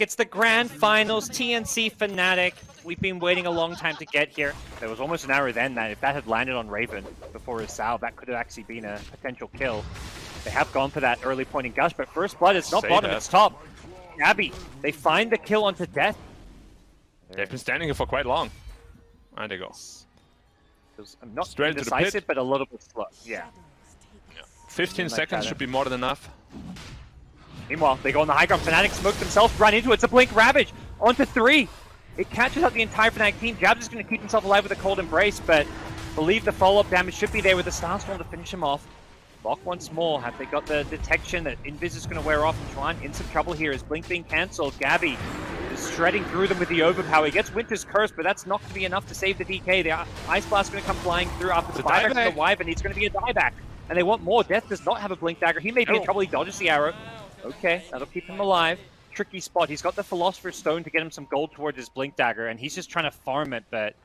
It's the grand finals, TNC Fnatic. We've been waiting a long time to get here. There was almost an arrow then that if that had landed on Raven before his salve, that could have actually been a potential kill. They have gone for that early point in Gush, but first blood, it's not bottom, it's top. Gabby, they find the kill onto Death. They've been standing here for quite long. And they go. I'm not straight into the decisive, pit, but a little bit slow. Yeah. 15 seconds should be more than enough. Meanwhile, they go on the high ground. Fnatic smoke themselves, run into it. It's a Blink Ravage onto 3. It catches out the entire Fnatic team. Jab's is going to keep himself alive with a Cold Embrace, but believe the follow-up damage should be there with the Starstorm to finish him off. Lock once more. Have they got the detection that Invis is going to wear off? And Chuan in some trouble here. Is Blink being cancelled? Gabby is shredding through them with the overpower. He gets Winter's Curse, but that's not going to be enough to save the DK. The Ice Blast is going to come flying through after the buyback from the Wyvern. It's going to be a dieback. And they want more. Death does not have a Blink Dagger. He may be in trouble. He dodges the arrow. Okay, that'll keep him alive. Tricky spot. He's got the Philosopher's Stone to get him some gold towards his Blink Dagger, and he's just trying to farm it, but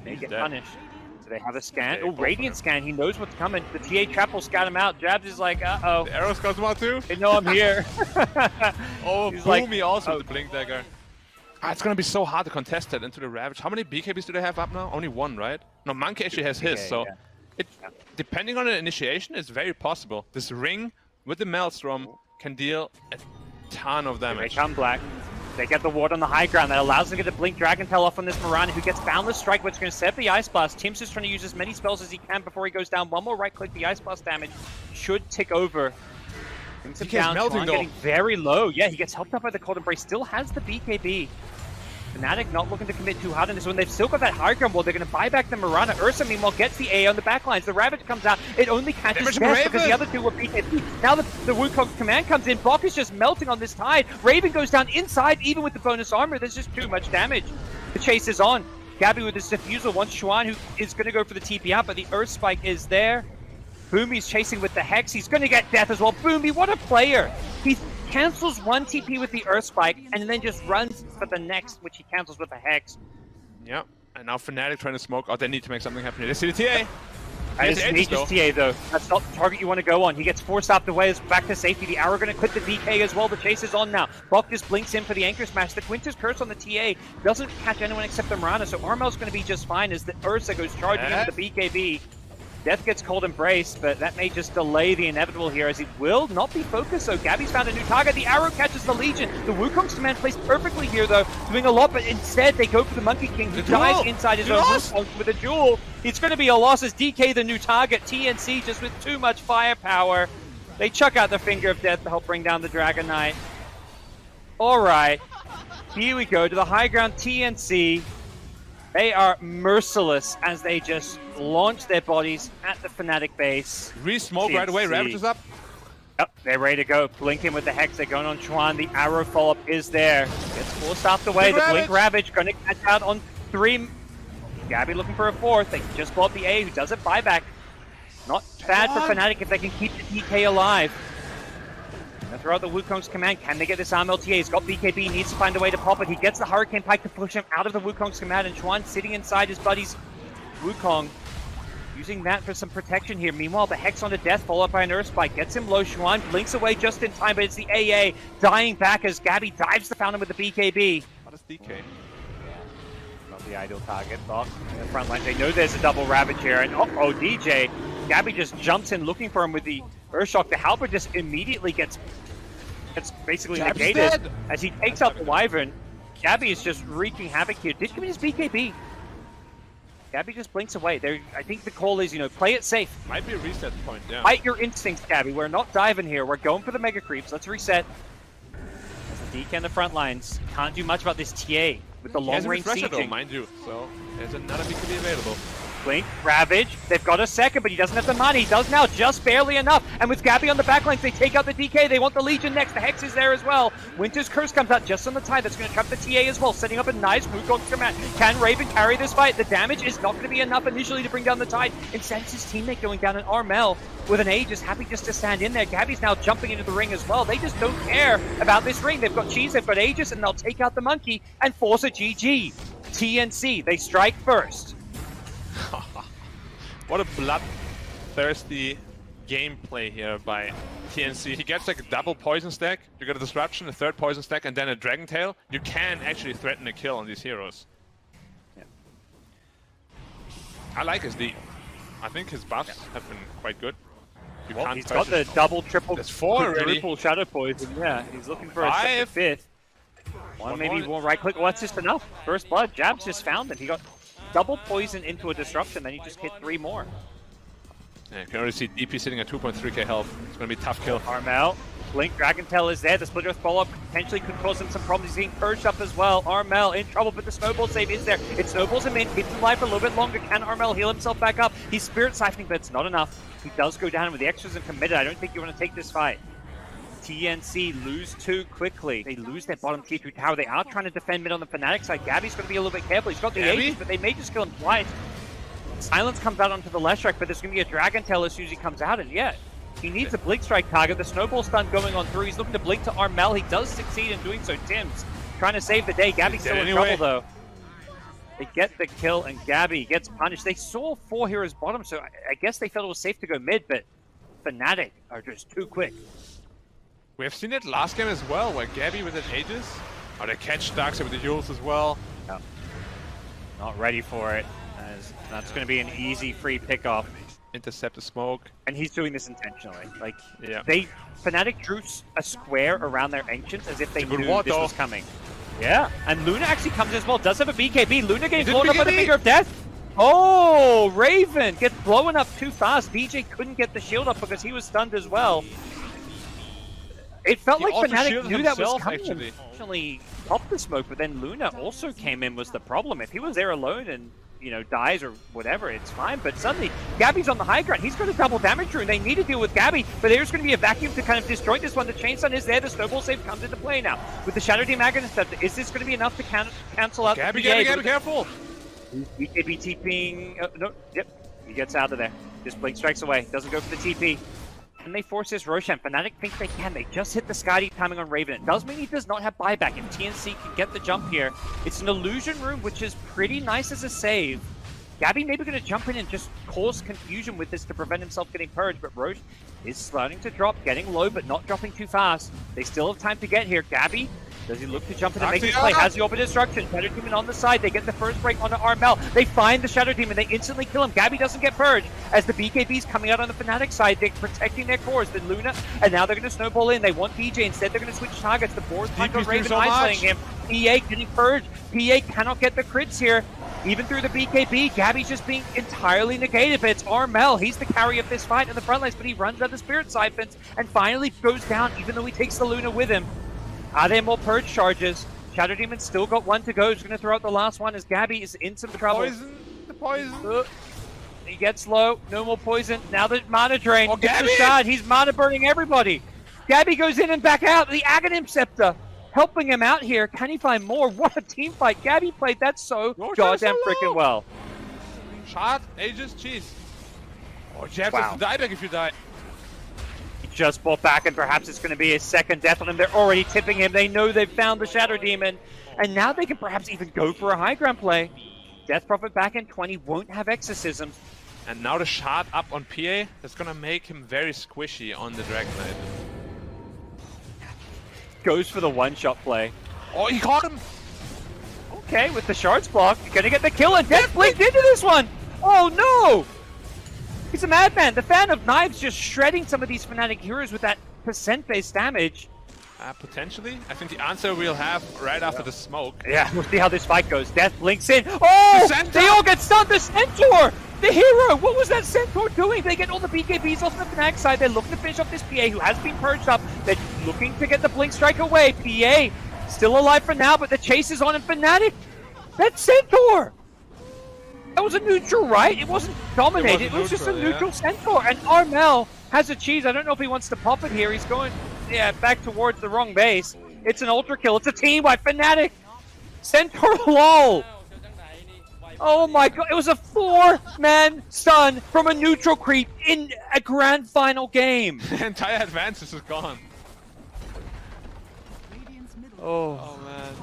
they get punished. So they have a scan. Oh, Radiant scan. He knows what's coming. The TA trap will scout him out. Jabs is like, uh-oh. The arrow scouts him out too? They know I'm here. Oh, He's Boomy like, also with the Blink Dagger. It's going to be so hard to contest that into the Ravage. How many BKBs do they have up now? Only one, right? No, Monkey actually has his, so... Yeah. Depending on the initiation, it's very possible. This ring with the Maelstrom can deal a ton of damage. They come Black. They get the ward on the high ground. That allows them to get the Blink Dragon Tail off on this Mirana, who gets Boundless Strike, which is going to set up the Ice Blast. Tim's just trying to use as many spells as he can before he goes down. One more right-click, the Ice Blast damage should tick over. Brings him down, Chuan getting very low. Yeah, he gets helped out by the Cold Embrace. Still has the BKB. Fnatic not looking to commit too hard in this one. They've still got that high ground wall. They're going to buy back the Mirana. Ursa, meanwhile, gets the A on the backlines. The Ravage comes out. It only catches Death because the other two were BKB. Now the Wukong's command comes in. Bok is just melting on this tide. Raven goes down inside, even with the bonus armor. There's just too much damage. The chase is on. Gabby with his Diffusal wants Chuan, who is going to go for the TP out, but the Earth Spike is there. Boomy's chasing with the Hex. He's going to get Death as well. Boomy, what a player. He cancels one TP with the Earth Spike and then just runs for the next, which he cancels with the Hex. Yeah, and now Fnatic trying to smoke. Oh, they need to make something happen here. They see the TA. It's Aegis TA, though. That's not the target you want to go on. He gets forced out the way, is back to safety. The arrow going to quit the DK as well. The chase is on now. Bok just blinks in for the Anchor Smash. The Quintus Curse on the TA doesn't catch anyone except the Mirana, so Armel's going to be just fine as the Ursa goes charging in with the BKB. Death gets Cold Embrace, but that may just delay the inevitable here as he will not be focused. So Gabby's found a new target. The arrow catches the Legion. The Wukong's command placed perfectly here, though, doing a lot, but instead they go for the Monkey King, who dies inside his own Wukong with a Jewel. It's going to be a loss as DK, the new target. TNC just with too much firepower. They chuck out the Finger of Death to help bring down the Dragon Knight. All right, here we go to the high ground. TNC. They are merciless as they just launch their bodies at the Fnatic base. Re-smoke right away, Ravage is up. Yep, they're ready to go. Blinking with the Hex, they're going on Chuan. The arrow follow-up is there. Gets forced out the way. The Blink Ravage going to catch out on 3. Gabby looking for a 4th. They just bought the A, who does it buyback. Not bad for Fnatic if they can keep the DK alive. Throw out the Wukong's command. Can they get this Armel TA? He's got BKB, needs to find a way to pop it. He gets the Hurricane Pike to push him out of the Wukong's command, and Chuan sitting inside his buddy's Wukong, using that for some protection here. Meanwhile, the Hex onto Death, followed by an Earth Spike, gets him low. Chuan blinks away just in time, but it's the AA dying back as Gabby dives the fountain with the BKB. What is DK? Yeah, not the ideal target, Bok in the front line. They know there's a double Ravage here, and oh, DJ. Gabby just jumps in looking for him with the Earthshock. The Halberd just immediately gets basically negated as he takes out the Wyvern. Gabby is just wreaking havoc here. Did give me his BKB. Gabby just blinks away. I think the call is, play it safe. Might be a reset point, yeah. Fight your instincts, Gabby. We're not diving here. We're going for the Mega Creeps. Let's reset. As the DK on the front lines. Can't do much about this TA with the long-range sieging. Mind you, so there's another BKB available. Blink, Ravage, they've got a second, but he doesn't have the money. He does now, just barely enough. And with Gabby on the backlines, they take out the DK. They want the Legion next. The Hex is there as well. Winter's Curse comes out just on the tide. That's going to trap the TA as well, setting up a nice Wukong command. Can Raven carry this fight? The damage is not going to be enough initially to bring down the tide. Instead, it's his teammate going down, and Armel with an Aegis, happy just to stand in there. Gabby's now jumping into the ring as well. They just don't care about this ring. They've got Cheese, they've got Aegis, and they'll take out the Monkey and force a GG. TNC, they strike first. What a bloodthirsty gameplay here by TNC. He gets like a double poison stack, you get a disruption, a third poison stack, and then a dragon tail. You can actually threaten a kill on these heroes. Yeah. I like his D. I think his buffs have been quite good. Well, he's got the double, triple, There's 4 already. quadruple shadow poison. Yeah, he's looking for a 5th. One maybe one right click. Well, that's just enough. First blood. Jabs just found him. He got double poison into a disruption, then he just hit 3 more. Yeah, you can already see DP sitting at 2.3k health. It's going to be a tough kill. Armel, Blink Dragon Tail is there. The Split Earth follow-up potentially could cause him some problems. He's getting purged up as well. Armel in trouble, but the snowball save is there. It snowballs him in, keeps him alive for a little bit longer. Can Armel heal himself back up? He's Spirit Siphoning, but it's not enough. He does go down with the extras and committed. I don't think you want to take this fight. TNC lose 2 quickly. They lose their bottom tier 2 tower. They are trying to defend mid on the Fnatic side. Gabby's going to be a little bit careful. He's got the Aegis, but they may just kill him twice. Silence comes out onto the left strike, but there's going to be a Dragon Tail as soon as he comes out, and yeah, he needs a Blink Strike target. The Snowball stun going on through. He's looking to Blink to Armel. He does succeed in doing so. Tim's trying to save the day. Gabby's still in trouble, though. They get the kill, and Gabby gets punished. They saw 4 heroes bottom, so I guess they felt it was safe to go mid, but Fnatic are just too quick. We have seen it last game as well, where Gabby with his Aegis. Oh, they catch Darkseid with the Euls as well. No. Not ready for it. That's going to be an easy free pickoff. Intercept the smoke. And he's doing this intentionally. Like, yeah. Fnatic drew a square around their Ancients as if they knew this was coming. Yeah, and Luna actually comes as well. Does have a BKB. Luna getting blown up by the Finger of Death. Oh, Raven gets blown up too fast. BJ couldn't get the shield up because he was stunned as well. It felt like Fnatic knew that was coming. Actually popped the smoke, but then Luna also came in was the problem. If he was there alone and, you know, dies or whatever, it's fine. But suddenly, Gabby's on the high ground. He's got a double damage rune. They need to deal with Gabby, but there's going to be a vacuum to kind of disjoint this one. The Chain Stun is there. The Snowball save comes into play now. With the Shadow Demon Agonist, is this going to be enough to cancel out Gabby, the PA? Gabby, careful! BKB TPing. No, yep. He gets out of there. Just Blink strikes away. Doesn't go for the TP. Can they force this Roshan? Fnatic think they can. They just hit the Skadi timing on Raven. It does mean he does not have buyback. If TNC can get the jump here, it's an illusion room, which is pretty nice as a save. Gabby maybe going to jump in and just cause confusion with this to prevent himself getting purged, but Roche is starting to drop, getting low, but not dropping too fast. They still have time to get here. Gabby, does he look to jump in and make this play? Has the Orbit Destruction. Shadow Demon on the side. They get the first break onto Armel. They find the Shadow Demon. They instantly kill him. Gabby doesn't get purged. As the BKB's coming out on the Fnatic side, they're protecting their cores. Then Luna, and now they're going to snowball in. They want PJ. Instead, they're going to switch targets. The board's on Raven, isolating him. PA getting purged. PA cannot get the crits here. Even through the BKB, Gabby's just being entirely negated, but it's Armel. He's the carry of this fight in the front lines, but he runs out of Spirit Siphons and finally goes down, even though he takes the Luna with him. Are there more purge charges? Shadow Demon's still got 1 to go. He's going to throw out the last one as Gabby is in some trouble. The poison. He gets low. No more poison. Now the mana drain. Oh, Gabby! He's mana burning everybody. Gabby goes in and back out. The Aghanim Scepter helping him out here. Can he find more? What a team fight. Gabby played that so goddamn freaking well. Shot, Aegis, cheese. Oh, Jabs has to die back if you die. He just bought back, and perhaps it's going to be a second death on him. They're already tipping him. They know they've found the Shadow Demon, and now they can perhaps even go for a high ground play. Death Prophet back in 20 won't have exorcisms. And now the shot up on PA, that's going to make him very squishy on the Dragon Knight. Goes for the one-shot play. Oh, he caught him! Okay, with the shards block, you're gonna get the kill, and Death blinked into this one! Oh no! He's a madman. The Fan of Knives just shredding some of these Fnatic heroes with that percent-based damage. Potentially. I think the answer we'll have right after the smoke. Yeah, we'll see how this fight goes. Death blinks in. Oh! They all get stunned! The Centaur! The hero! What was that Centaur doing? They get all the BKBs off the Fnatic side. They're looking to finish off this PA who has been purged up. They're looking to get the Blink Strike away. PA still alive for now, but the chase is on in Fnatic. That's Centaur! That was a neutral, right? It wasn't dominated. It was just a neutral Centaur. And Armel has a cheese. I don't know if he wants to pop it here. He's going, back towards the wrong base. It's an ultra kill. It's a team by Fnatic. Centaur lol. Oh my god, it was a 4-man stun from a neutral creep in a grand final game. The entire advantage is gone. Oh man.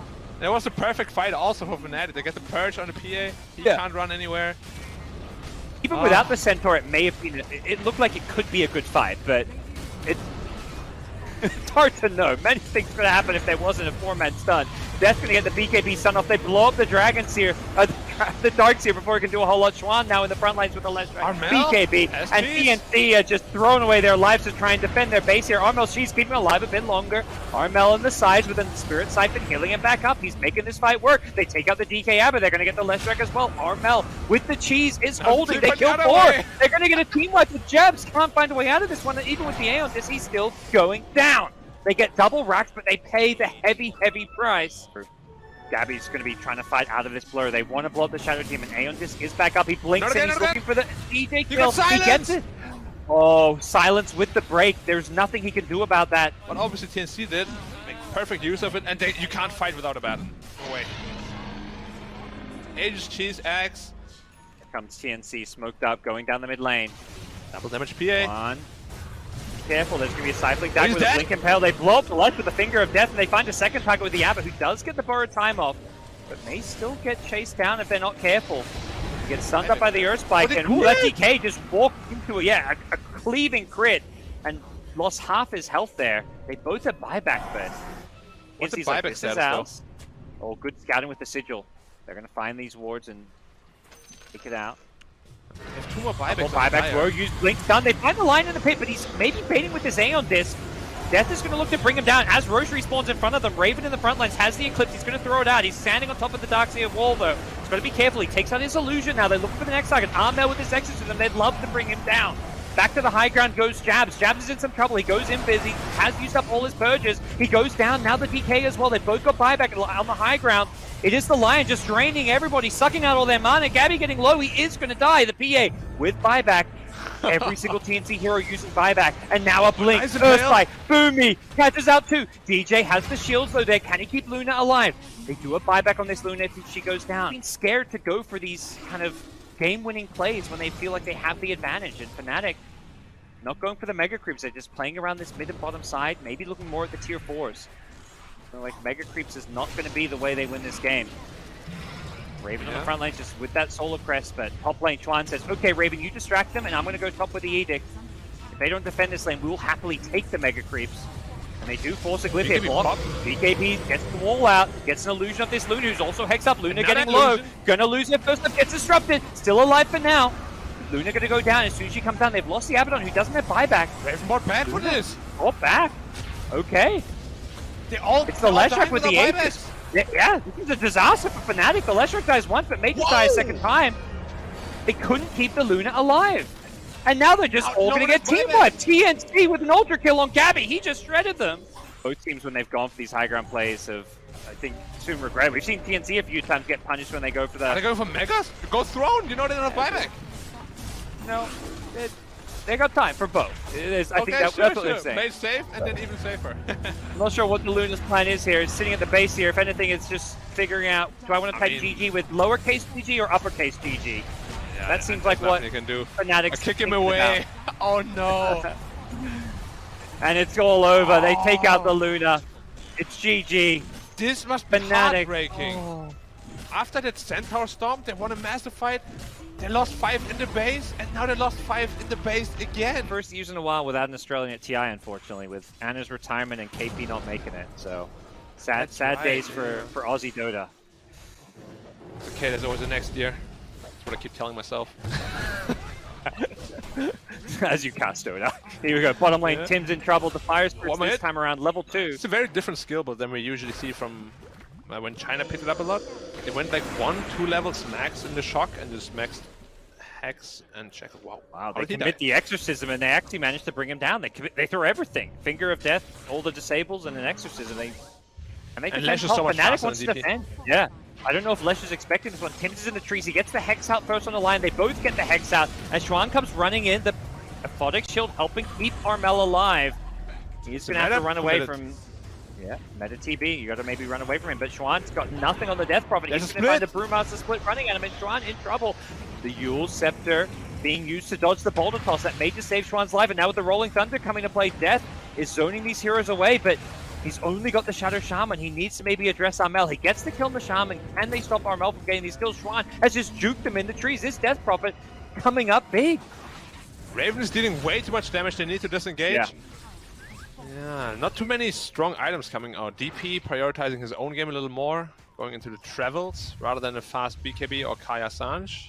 That was a perfect fight also for Fnatic. They get the purge on the PA. He can't run anywhere. Even without the Centaur, it may have been... It looked like it could be a good fight, but it's hard to know. Many things could happen if there wasn't a 4-man stun. Death's going to get the BKB stun off. They blow up the Dragon Seer, the Dark Seer before he can do a whole lot. Schwan now in the front lines with the Leshrac. BKB and TNC are just throwing away their lives to try and defend their base here. Armel, she's keeping alive a bit longer. Armel on the sides with a Spirit Siphon healing him back up. He's making this fight work. They take out the DK Abba. They're going to get the Leshrac as well. Armel with the cheese is holding. They kill 4. They're going to get a team wipe with Jebs. Can't find a way out of this one. And even with the Aeon Disc, he's still going down. They get double racks, but they pay the heavy, heavy price. Gabby's going to be trying to fight out of this blur. They want to blow up the Shadow Team, and Aeon Disc is back up. He blinks and he's looking for the DJ kill. He gets it. Oh, silence with the break. There's nothing he can do about that. But obviously TNC did make perfect use of it, and you can't fight without a battle. No way. Aegis, Cheese, Axe. Here comes TNC, smoked up, going down the mid lane. Double damage PA. One. Careful, there's going to be a Cycling Dagger with a Blink Impale. They blow up the life with the Finger of Death, and they find a second target with the Abba, who does get the borrowed time off, but may still get chased down if they're not careful. He gets stunned up by the Earth Spike, and that DK just walked into a cleaving crit, and lost half his health there. They both have buyback, but what's the like, buyback status, though? Oh, good scouting with the Sigil. They're going to find these wards and take it out. There's 2 more buybacks. Buybacks were used. Blink stun. They find the line in the pit, but he's maybe baiting with his Aeon Disc. Death is going to look to bring him down as Roche respawns in front of them. Raven in the front lines has the Eclipse. He's going to throw it out. He's standing on top of the Darkseer wall, though. He's got to be careful. He takes out his illusion now. They look for the next target. Armel with his Exorcism. They'd love to bring him down. Back to the high ground goes Jabs. Jabs is in some trouble. He goes in busy. Has used up all his purges. He goes down. Now the DK as well. They've both got buyback on the high ground. It is the Lion just draining everybody, sucking out all their mana. Gabby getting low. He is going to die. The PA with buyback. Every single TNC hero using buyback. And now a Blink. Earthspike. Boomy. Catches out 2. DJ has the shields though there. Can he keep Luna alive? They do a buyback on this Luna if she goes down. Being scared to go for these kind of game-winning plays when they feel like they have the advantage. And Fnatic not going for the Mega Creeps. They're just playing around this mid and bottom side. Maybe looking more at the tier 4s. So like Mega Creeps is not going to be the way they win this game. Raven on the front lane just with that Solar Crest, but top lane Chuan says, okay Raven, you distract them and I'm going to go top with the Edict. If they don't defend this lane, we will happily take the Mega Creeps. And they do force a Glyph here. Block. BKB gets the wall out, gets an illusion of this Luna, who's also Hex up. Luna getting low, gonna lose her first up, gets disrupted, still alive for now. Luna gonna go down. As soon as she comes down, they've lost the Abaddon, who doesn't have buyback. Raven bought back for this. Oh, back. Okay. It's the Leshrac with the Aegis. Yeah, this is a disaster for Fnatic. The Leshrac dies once, but Mages die a second time. They couldn't keep the Luna alive. And now they're just all going to get team wiped. TNC with an Ultra Kill on Gabby. He just shredded them. Both teams, when they've gone for these high ground plays, have, I think, soon regret. We've seen TNC a few times get punished when they go for that. Are they going for Megas? Go Throne. You know they don't have buyback. No, they got time for both. I think that's what they're saying. Play safe and then even safer. I'm not sure what the Luna's plan is here. It's sitting at the base here. If anything, it's just figuring out, do I want to type GG with lowercase GG or uppercase GG? Yeah, that seems like what you can do. Fnatic's kick him away. Oh no. And it's all over. They take out the Luna. It's GG. This must be Fnatic. Heartbreaking. After that Centaur Storm, they won a massive fight. They lost 5 in the base, and now they lost 5 in the base again. First use in a while without an Australian at TI, unfortunately, with Anna's retirement and KP not making it. So, sad days for Aussie Dota. It's okay, there's always the next year. That's what I keep telling myself. As you cast Dota. Here we go, bottom lane, Tim's in trouble. The Fire Spirits this time around, level 2. It's a very different skill, but than we usually see from when China picked it up a lot. It went like 1-2 levels max in the shock and just maxed Hex and check. Wow, they commit the Exorcism and they actually managed to bring him down. They throw everything. Finger of Death, all the disables, and an Exorcism. They defend top. Fnatic wants to defend. Yeah. I don't know if Lesh is expecting this one. Tim's is in the trees. He gets the Hex out first on the line. They both get the Hex out. And Schwan comes running in. The Aphotic Shield helping keep Armel alive. He's going to have to run away from... Yeah, meta TB. You got to maybe run away from him. But Schwan's got nothing on the Death Prophet. He's going to find the Brewmaster split running at him. And Schwan in trouble. The Yule Scepter being used to dodge the Boulder Toss. That may just save Schwan's life. And now with the Rolling Thunder coming to play, Death is zoning these heroes away. But he's only got the Shadow Shaman. He needs to maybe address Armel. He gets the kill on the Shaman. Can they stop Armel from getting these kills? Schwan has just juked them in the trees. This Death Prophet coming up big. Raven is dealing way too much damage. They need to disengage. Yeah. Yeah, not too many strong items coming out. DP prioritizing his own game a little more, going into the travels rather than a fast BKB or Kaya Sanj.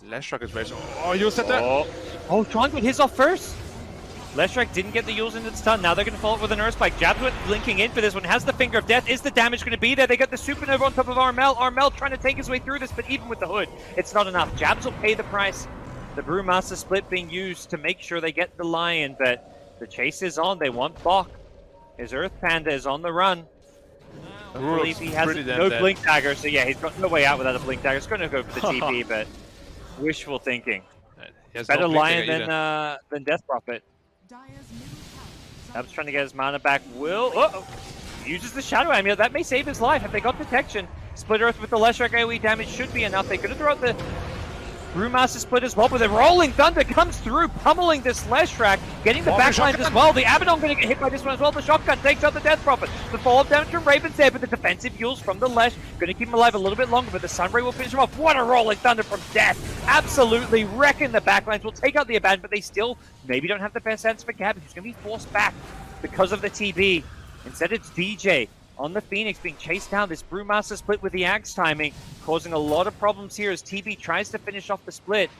Leshrac is very strong. Oh, you said that? Oh, Tron got his off first. Leshrac didn't get the Yules into the stun. Now they're going to follow up with an Earth Spike. Jabs went blinking in for this one. Has the Finger of Death. Is the damage going to be there? They got the Supernova on top of Armel. Armel trying to take his way through this, but even with the hood, it's not enough. Jabs will pay the price. The Brewmaster split being used to make sure they get the Lion, but the chase is on. They want Bok. His Earth Panda is on the run. I believe he has no Blink Dagger, so yeah, he's got no way out without a Blink Dagger. He's going to go for the TP, but wishful thinking. Better Lion than Death Prophet. Jabs trying to get his mana back. Will uses the Shadow Amulet. That may save his life if they got detection. Split Earth with the Leshrac AoE damage should be enough. They could have thrown out the Brewmaster split as well, but the Rolling Thunder comes through, pummeling this Leshrac, getting the backlines as well. The Abaddon going to get hit by this one as well. The Shotgun takes out the Death Prophet. The follow-up damage from Raven's there, but the defensive Yules from the Lesh going to keep him alive a little bit longer, but the Sunray will finish him off. What a Rolling Thunder from Death! Absolutely wrecking the backlines. Will take out the Abaddon, but they still maybe don't have the best answer for Gabby, who's going to be forced back because of the TB. Instead, it's DJ on the Phoenix being chased down. This Brewmaster split with the Axe timing, causing a lot of problems here as TB tries to finish off the split.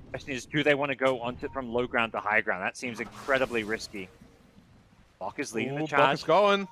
Question is, do they want to go onto from low ground to high ground? That seems incredibly risky. Bok is leading the charge. Bok is going.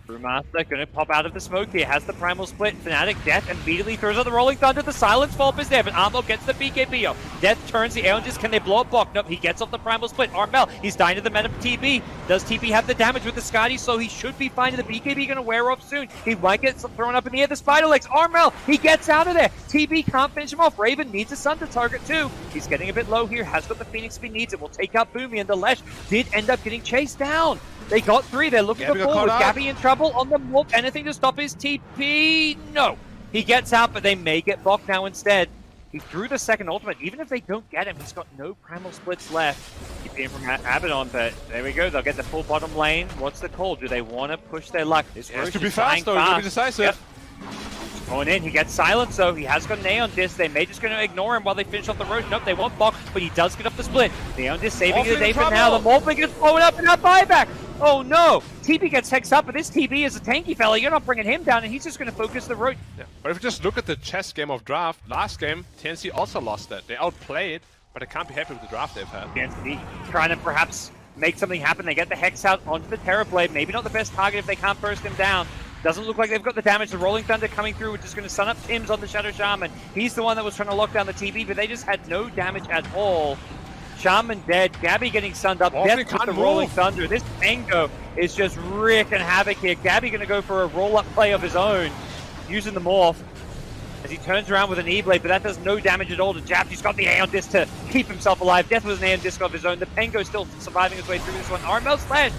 Brewmaster going to pop out of the smoke here. Has the Primal Split. Fnatic, Death immediately throws out the Rolling Thunder. The Silence Fall is there, but Armel gets the BKB off. Death turns the Aeon Disc. Can they blow up Bok? Nope, he gets off the Primal Split. Armel, he's dying to the Meta TB. Does TB have the damage with the Skadi? So he should be fine. The BKB going to wear off soon. He might get thrown up in the air. The Spider Legs. Armel, he gets out of there. TB can't finish him off. Raven needs a Sun to target too. He's getting a bit low here. Has got the Phoenix if he needs it. Will take out Boomy, and the Lesh did end up getting chased down. They got three. They're looking for four. With Gabby in trouble on the Morph. Anything to stop his TP? No. He gets out, but they may get Bok now instead. He threw the second ultimate. Even if they don't get him, he's got no Primal Splits left. Keep in from Abaddon, but there we go. They'll get the full bottom lane. What's the call? Do they want to push their luck? This has to be fast, though. He's to be decisive. Yep. Going in, he gets silenced though. He has got an Aeon Disc. They may just going to ignore him while they finish off the road. Nope, they want Bok, but he does get off the split. The Aeon Disc saving the day for now. The Morphling gets blown up and now buyback. Oh no! TB gets hexed up, but this TB is a tanky fella. You're not bringing him down, and he's just going to focus the road. Yeah. But if you just look at the chess game of draft, last game, TNC also lost that. They outplayed, but they can't be happy with the draft they've had. TNC trying to perhaps make something happen. They get the hex out onto the Terrorblade. Maybe not the best target if they can't burst him down. Doesn't look like they've got the damage. The Rolling Thunder coming through, which is going to stun up Tim's on the Shadow Shaman. He's the one that was trying to lock down the TB, but they just had no damage at all. Shaman dead. Gabby getting sunned up. Death with the Rolling Thunder. This Mango is just wreaking havoc here. Gabby going to go for a roll-up play of his own, using the Morph as he turns around with an E-Blade, but that does no damage at all to Jabs. He's got the Aeon Disc to keep himself alive. Death was an Aeon Disc of his own. The Pengo still surviving his way through this one. Armel Slash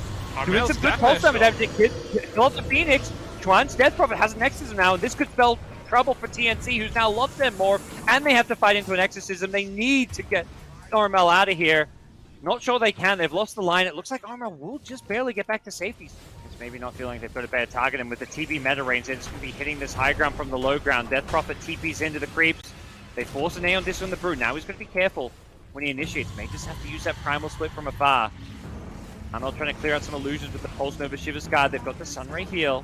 doing some good pulse damage. Kill up the Phoenix. Chuan's Death Prophet has an Exorcism now, and this could spell trouble for TNC, who's now lost their Morph, and they have to fight into an Exorcism. They need to get Armel out of here. Not sure they can. They've lost the line. It looks like Armel will just barely get back to safety. It's maybe not feeling they've got a bad target, and with the TB meta range, it's going to be hitting this high ground from the low ground. Death Prophet TP's into the creeps. They force an Aeon Disc on the Brew. Now he's going to be careful when he initiates. May just have to use that Primal Split from afar. Armel trying to clear out some illusions with the Pulse Nova Shiver's Guard. They've got the Sunray heal.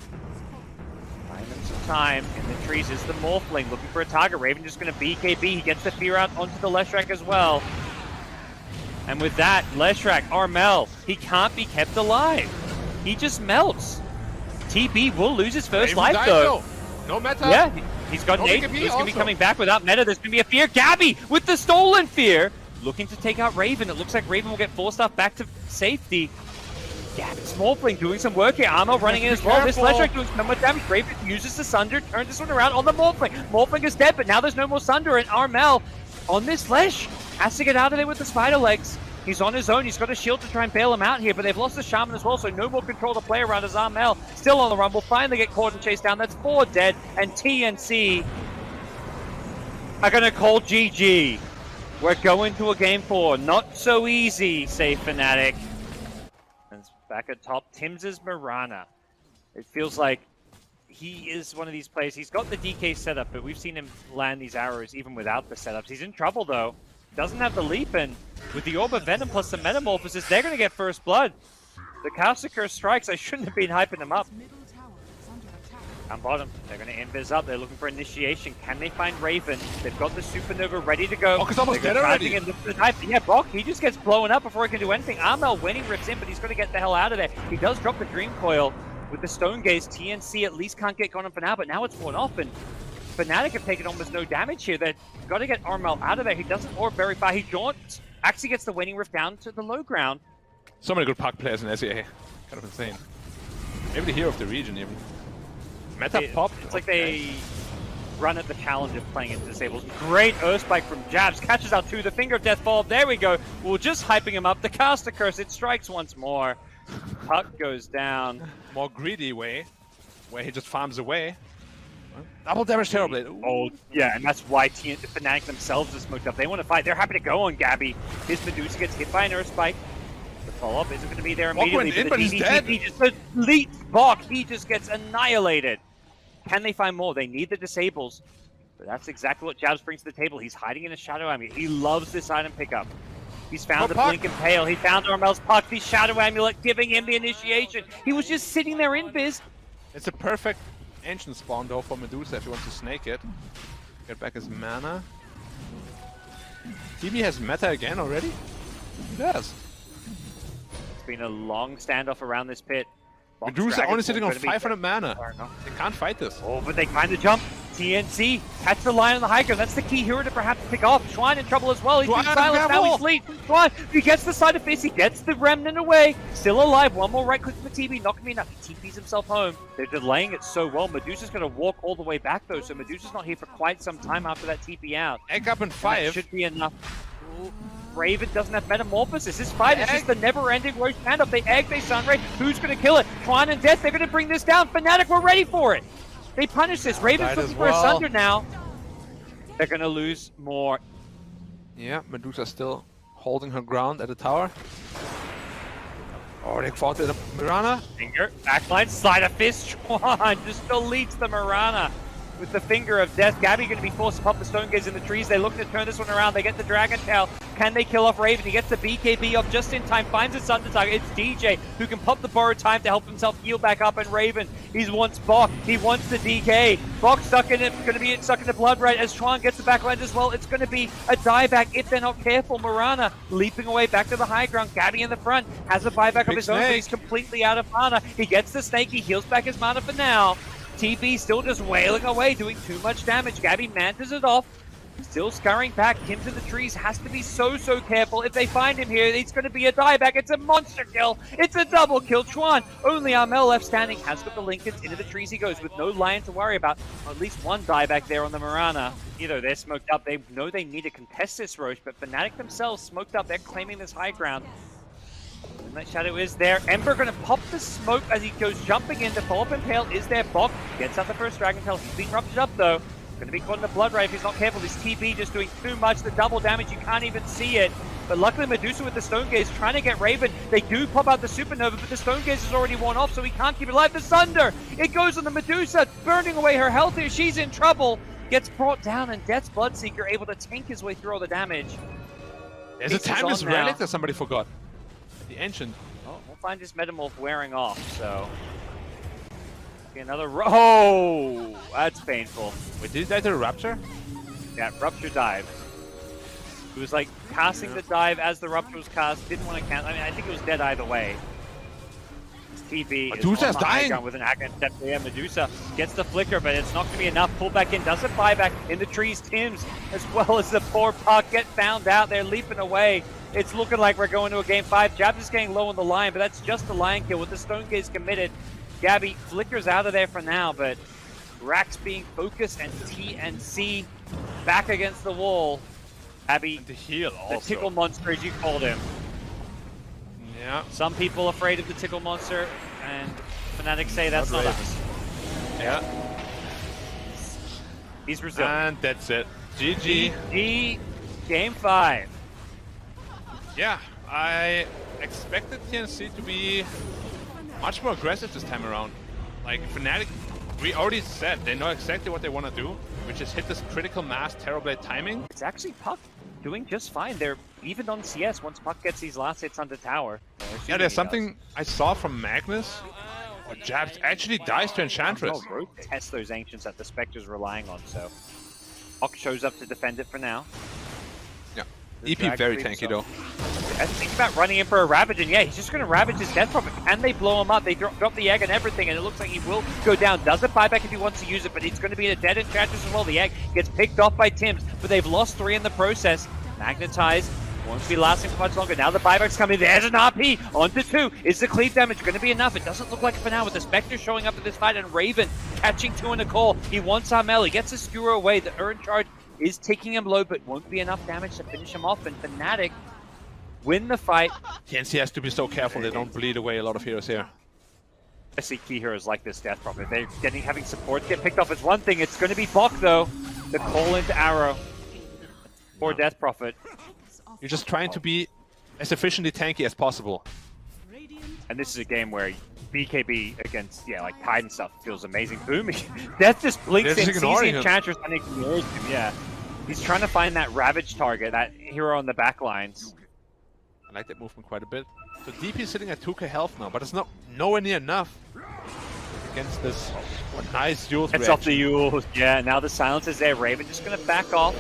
Buying them some time. In the trees is the Morphling looking for a target. Raven just going to BKB. He gets the Fear out onto the Leshrac as well. And with that, Leshrac, Armel, he can't be kept alive. He just melts. TB will lose his first life though. No meta. Yeah, he's got an 8. He's going to be coming back without meta. There's going to be a Fear. Gabby with the stolen Fear. Looking to take out Raven. It looks like Raven will get forced off back to safety. Gabby Smallfling doing some work here. Armel running in as well. This Leshrac doing so much damage. Raven uses the Sunder, turns this one around on the Morphling. Morphling is dead, but now there's no more Sunder, and Armel on this Lesh has to get out of there with the Spider Legs. He's on his own. He's got a shield to try and bail him out here, but they've lost the Shaman as well, so no more control to play around as Armel still on the run. Will finally get caught and chased down. That's 4 dead, and TNC are going to call GG. We're going to a game 4. Not so easy, say Fnatic. And back at top, Tim's Mirana. It feels like he is one of these players. He's got the DK setup, but we've seen him land these arrows even without the setups. He's in trouble though. Doesn't have the leap, and with the Orb of Venom plus the Metamorphosis, they're going to get first blood. The Caster Curse strikes. I shouldn't have been hyping them up. Down bottom, they're going to invis up. They're looking for initiation. Can they find Raven? They've got the Supernova ready to go. Bok is almost dead already. Yeah, Bok, he just gets blown up before he can do anything. Armel winning rips in, but he's going to get the hell out of there. He does drop the Dream Coil with the Stone Gaze. TNC at least can't get gone for now, but now it's worn off, and Fnatic have taken almost no damage here. They've got to get Armel out of there. He doesn't orb very far. He jaunts, actually gets the winning rift down to the low ground. So many good puck players in SEA. Kind of insane. Maybe the hero of the region even. Meta pop. It's like they run at the challenge of playing into disables. Great Earth Spike from Jabs. Catches out two. The Finger of Death fall. There we go. We're just hyping him up. The Caster Curse. It strikes once more. Puck goes down. More greedy way, where he just farms away. Double damage Terrorblade. Oh, yeah, and that's why Fnatic themselves are smoked up. They want to fight. They're happy to go on Gabby. His Medusa gets hit by an Earth Spike. The follow-up isn't going to be there immediately. Went in, but he's dead. He just deletes Bok. He just gets annihilated. Can they find more? They need the disables. But that's exactly what Jabs brings to the table. He's hiding in a Shadow Amulet. He loves this item pickup. He's found the Blink and Pale. He found Armel's puck. The Shadow Amulet giving him the initiation. He was just sitting there in Biz. It's a perfect ancient spawn though for Medusa if he wants to snake it. Get back his mana. TB has meta again already? He does. It's been a long standoff around this pit. Medusa only sitting on 500 mana. They can't fight this. Oh, but they find the jump. TNC catch the line on the high ground. That's the key hero to perhaps pick off. Schwan in trouble as well. He's been silenced. Now he's late. Schwan, he gets the side of face. He gets the remnant away. Still alive. One more right click for TB. Not going to be enough. He TPs himself home. They're delaying it so well. Medusa's going to walk all the way back though. So Medusa's not here for quite some time after that TP out. Egg up in 5. That should be enough. Ooh. Raven doesn't have Metamorphosis. This fight is just the never-ending road standoff. They egg, they Sunray. Who's going to kill it? Twan and Death, they're going to bring this down. Fnatic, we're ready for it. They punish this. Raven's looking for a Sunder now. They're going to lose more. Yeah, Medusa still holding her ground at the tower. Oh, they fought the Mirana. Finger, backline, slide of fist. Twan just deletes the Mirana with the Finger of Death. Gabby going to be forced to pop the Stone Gaze in the trees. They look to turn this one around. They get the Dragon Tail. Can they kill off Raven? He gets the BKB off just in time. Finds a Sunder target. It's DJ who can pop the Borrowed Time to help himself heal back up. And Raven, he wants Bok. He wants the DK. Bok stuck in it. Going to be stuck in the Blood Red as Schwan gets the backline as well. It's going to be a dieback if they're not careful. Mirana leaping away back to the high ground. Gabby in the front has a buyback of his own, but he's completely out of mana. He gets the Snake. He heals back his mana for now. TB still just wailing away, doing too much damage. Gabby mantas it off. Still scurrying back. Kim's in the trees. Has to be so careful. If they find him here, it's going to be a dieback. It's a monster kill. It's a double kill. Chuan, only Armel left standing, has got the Linkens. Into the trees he goes with no Lion to worry about. At least one dieback there on the Mirana. Either they're smoked up. They know they need to contest this Roche, but Fnatic themselves smoked up. They're claiming this high ground. That Shadow is there. Ember going to pop the smoke as he goes jumping in. The follow-up Impale is there. Bok gets out the first Dragon Tail. He's being ruptured up though. Going to be caught in the Blood Ray if he's not careful. This TB just doing too much. The double damage, you can't even see it. But luckily Medusa with the Stone Gaze trying to get Raven. They do pop out the Supernova, but the Stone Gaze is already worn off, so he can't keep it alive. The Sunder! It goes on the Medusa, burning away her health here. She's in trouble. Gets brought down, and Death's Bloodseeker able to tank his way through all the damage. There's a Timeless Relic that somebody forgot. The Ancient. Oh, we'll find his Metamorph wearing off, so... Another oh, that's painful. Wait, did he die to a Rupture? Yeah, Rupture dive. It was like casting the dive as the Rupture was cast. Didn't want to cast. I mean, I think it was dead either way. TB Medusa's dying with an Aghanim step. Yeah, Medusa gets the flicker, but it's not going to be enough. Pull back in, doesn't buy back in the trees. Tims, as well as the poor Puck, get found out. They're leaping away. It's looking like we're going to a game 5. Jabs is getting low on the line, but that's just the Lion kill with the Stone Gaze committed. Gabby flickers out of there for now, but Rax being focused and TNC back against the wall. Gabby, and to heal also. The Tickle Monster, as you called him. Yeah. Some people afraid of the Tickle Monster, and Fnatic say that's not us. Yeah. He's resilient. And that's it. GG. GG. Game 5. Yeah, I expected TNC to be much more aggressive this time around. Like, Fnatic We already said they know exactly what they want to do, which is hit this critical mass Terrorblade timing. It's actually Puck doing just fine. They're even on CS once Puck gets these last hits onto tower. Yeah, there's something I saw from Magnus. Jabs actually dies to Enchantress. Oh, test those Ancients that the Spectre's relying on, so Puck shows up to defend it for now. Yeah, EP very tanky though. Think about running in for a Ravage, and yeah, he's just going to Ravage his Death Prophet. Can they blow him up? They drop the Egg and everything, and it looks like he will go down. Doesn't buyback if he wants to use it, but he's going to be a dead Enchantress as well. The Egg gets picked off by Tims, but they've lost 3 in the process. Magnetized won't be lasting for much longer. Now the buyback's coming. There's an RP onto 2. Is the cleave damage going to be enough? It doesn't look like it for now, with the Spectre showing up in this fight and Raven catching 2 in a call. He wants Armel. He gets a skewer away. The Urn Charge is taking him low, but won't be enough damage to finish him off. And Fnatic win the fight. TNC has to be so careful they don't bleed away a lot of heroes here. I see key heroes like this Death Prophet. They're having support get picked off as one thing. It's going to be Bok though. The call into Arrow for Death Prophet. You're just trying to be as efficiently tanky as possible. And this is a game where BKB against, like Tide stuff feels amazing. Boom. Death just blinks in, sees the Enchantress and ignores him, yeah. He's trying to find that Ravage target, that hero on the back lines. I like that movement quite a bit. So DP is sitting at 2k health now, but it's not nowhere near enough against this nice Yule's reaction. It's off the Yule. Yeah, now the silence is there. Raven just going to back off.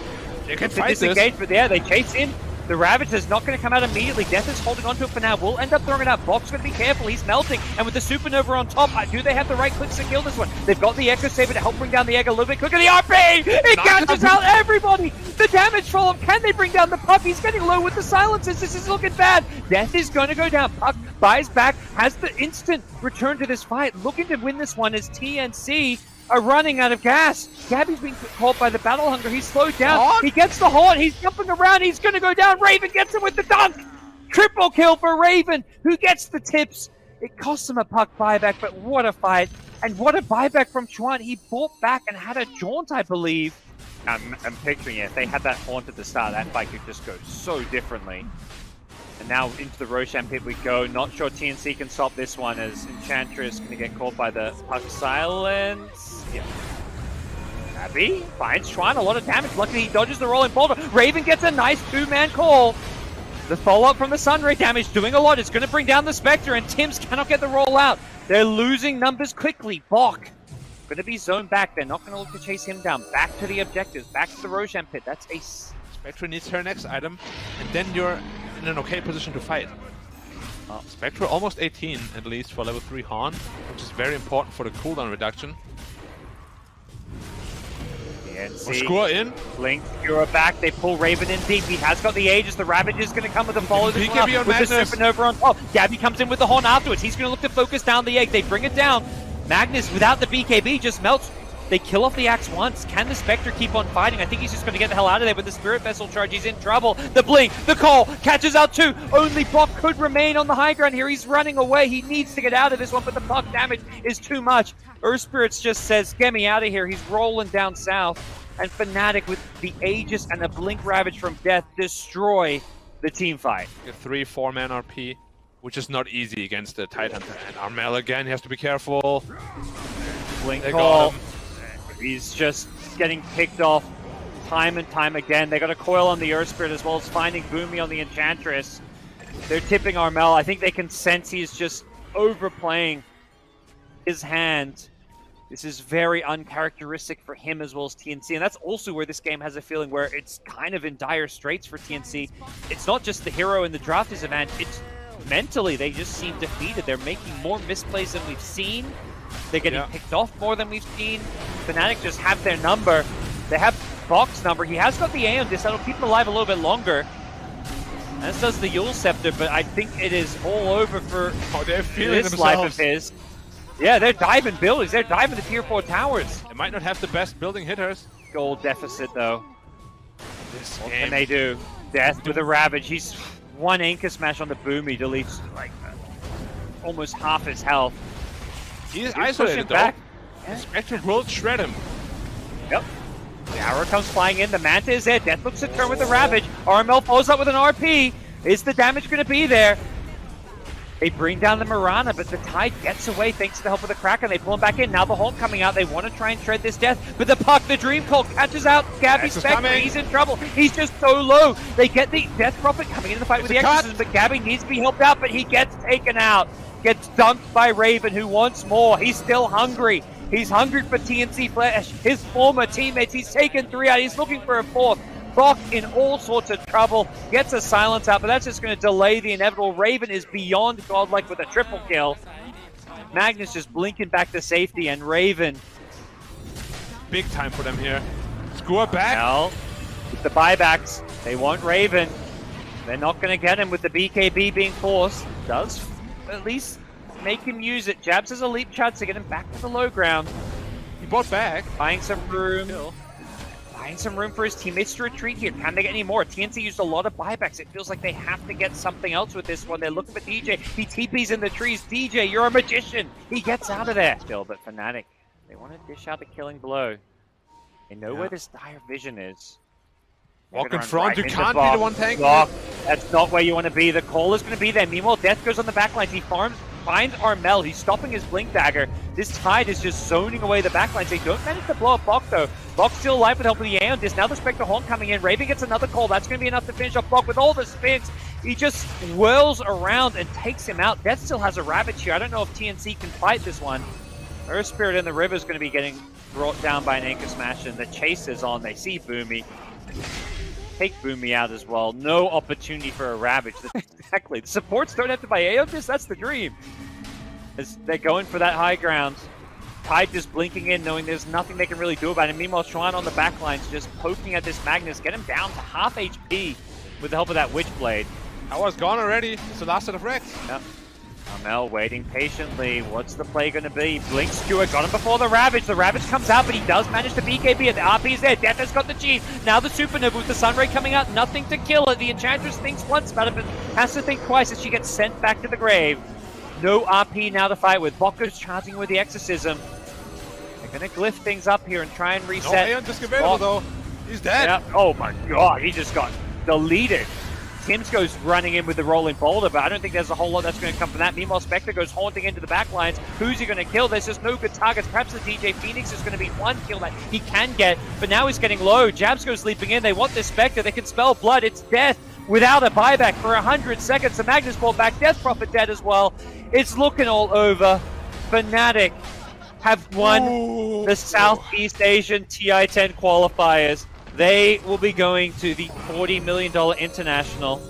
They can fight disengage, but yeah, they chase in. The Ravage is not going to come out immediately. Death is holding onto it for now. We'll end up throwing it out. Bok's going to be careful. He's melting. And with the Supernova on top, do they have the right clicks to kill this one? They've got the Echo Saber to help bring down the Egg a little bit quicker. The RP! It catches out everybody! The damage from him. Can they bring down the Puck? He's getting low with the silences. This is looking bad. Death is going to go down. Puck buys back, has the instant return to this fight. Looking to win this one as TNC are running out of gas. Gabby's being caught by the battle hunger. He's slowed down. He gets the horn. He's jumping around. He's going to go down. Raven gets him with the dunk. Triple kill for Raven, who gets the tips. It costs him a Puck buyback, but what a fight. And what a buyback from Chuan. He bought back and had a jaunt, I believe. I'm picturing it. If they had that haunt at the start, that fight could just go so differently. And now into the Roshan pit we go. Not sure TNC can stop this one, as Enchantress going to get caught by the Puck silence. Yeah. Abby finds Chuan, a lot of damage. Luckily he dodges the rolling boulder. Raven gets a nice 2-man call. The follow-up from the Sunray damage doing a lot. It's going to bring down the Spectre, and Tims cannot get the roll out. They're losing numbers quickly. Bok going to be zoned back. They're not going to look to chase him down. Back to the objectives. Back to the Roshan pit. That's ace. Spectre needs her next item, and then you're in an okay position to fight. Spectre almost 18 at least for level 3 Han, which is very important for the cooldown reduction. Score in. Blink, Skewer back. They pull Raven in deep. He has got the Aegis. The Ravage is going to come with the follow this one up, with the Supernova on top. Gabby comes in with the horn afterwards. He's going to look to focus down the Egg. They bring it down. Magnus, without the BKB, just melts. They kill off the Axe once. Can the Spectre keep on fighting? I think he's just going to get the hell out of there with the Spirit Vessel charge. He's in trouble. The blink, the call, catches out 2. Only Bok could remain on the high ground here. He's running away. He needs to get out of this one, but the Puck damage is too much. Earth Spirits just says, get me out of here. He's rolling down south. And Fnatic with the Aegis and the Blink Ravage from Death destroy the team fight. A 3-4-man RP, which is not easy against the Tidehunter. And Armel again, he has to be careful. Blink call. He's just getting picked off time and time again. They got a coil on the Earth Spirit as well as finding Boomy on the Enchantress. They're tipping Armel. I think they can sense he's just overplaying his hand. This is very uncharacteristic for him as well as TNC, and that's also where this game has a feeling where it's kind of in dire straits for TNC. It's not just the hero in the draft disadvantage, it's mentally they just seem defeated. They're making more misplays than we've seen. They're getting picked off more than we've seen. Fnatic just have their number. They have Bok's number. He has got the A on this. That'll keep him alive a little bit longer. As does the Yule Scepter, but I think it is all over for this life of his. Yeah, they're diving buildings. They're diving the tier 4 towers. They might not have the best building hitters. Gold deficit, though. What can they do? Death with a Ravage. He's one Anchor Smash on the Boomy, deletes like almost half his health. He's isolated, though. Back. The Spectre will shred him. Yep. The arrow comes flying in. The Manta is there. Death looks to turn with the Ravage. Armel follows up with an RP. Is the damage going to be there? They bring down the Mirana, but the Tide gets away thanks to the help of the Kraken. They pull him back in. Now the Haunt coming out. They want to try and shred this death. But the Puck, the Dream Call, catches out Gabby Spectre. He's in trouble. He's just so low. They get the Death Prophet coming into the fight with the Exorcism, but Gabby needs to be helped out, but he gets taken out. Gets dunked by Raven, who wants more. He's still hungry. He's hungry for TNC Flash. His former teammates, he's taken 3 out. He's looking for a 4th. Bok in all sorts of trouble, gets a silence out, but that's just going to delay the inevitable. Raven is beyond godlike with a triple kill. Magnus just blinking back to safety, and Raven. Big time for them here. Score back. Well, with the buybacks, they want Raven. They're not going to get him with the BKB being forced. Does at least make him use it. Jabs has a leap chance to get him back to the low ground. He bought back. Buying some room. Buying some room for his teammates to retreat here. Can they get any more? TNC used a lot of buybacks. It feels like they have to get something else with this one. They're looking for DJ. He TPs in the trees. DJ, you're a magician. He gets out of there. Still, but Fnatic, they want to dish out the killing blow. They know where this dire vision is. Walk in front. You can't be the one tank. That's not where you want to be. The call is going to be there. Meanwhile, Death goes on the backlines. He finds Armel. He's stopping his Blink Dagger. This Tide is just zoning away the backlines. They don't manage to blow up Bok, though. Bok's still alive with help of the Aeon Disc. Now the Spectre Haunt coming in. Raven gets another call. That's going to be enough to finish off Bok with all the spins. He just whirls around and takes him out. Death still has a Ravage here. I don't know if TNC can fight this one. Earth Spirit in the river is going to be getting brought down by an Anchor Smash, and the chase is on. They see Boomy. Take Boomy out as well. No opportunity for a Ravage. Exactly. The supports don't have to buy Aeon Disc. That's the dream. As they're going for that high ground. Tide just blinking in, knowing there's nothing they can really do about it. Meanwhile, Shrine on the backlines just poking at this Magnus. Get him down to half HP with the help of that Witchblade. I was gone already. It's the last set of wrecks. Yep. Armel waiting patiently. What's the play going to be? Blink Skewer got him before the Ravage. The Ravage comes out, but he does manage to BKB, and the RP is there. Death has got the G. Now the Supernova with the Sunray coming out. Nothing to kill it. The Enchantress thinks once about it, but has to think twice as she gets sent back to the grave. No RP now to fight with. Bokker's charging with the Exorcism. They're going to glyph things up here and try and reset. No Aeon Disc available, though. He's dead. Yeah. Oh my god, he just got deleted. Tims goes running in with the rolling boulder, but I don't think there's a whole lot that's going to come from that. Meanwhile, Spectre goes haunting into the back lines. Who's he going to kill? There's just no good targets. Perhaps the DJ Phoenix is going to be one kill that he can get, but now he's getting low. Jabs goes leaping in. They want this Spectre. They can spell blood. It's death without a buyback for 100 seconds. The Magnus brought back. Death Prophet dead as well. It's looking all over. Fnatic have won the Southeast Asian T10 qualifiers. They will be going to the $40 million international.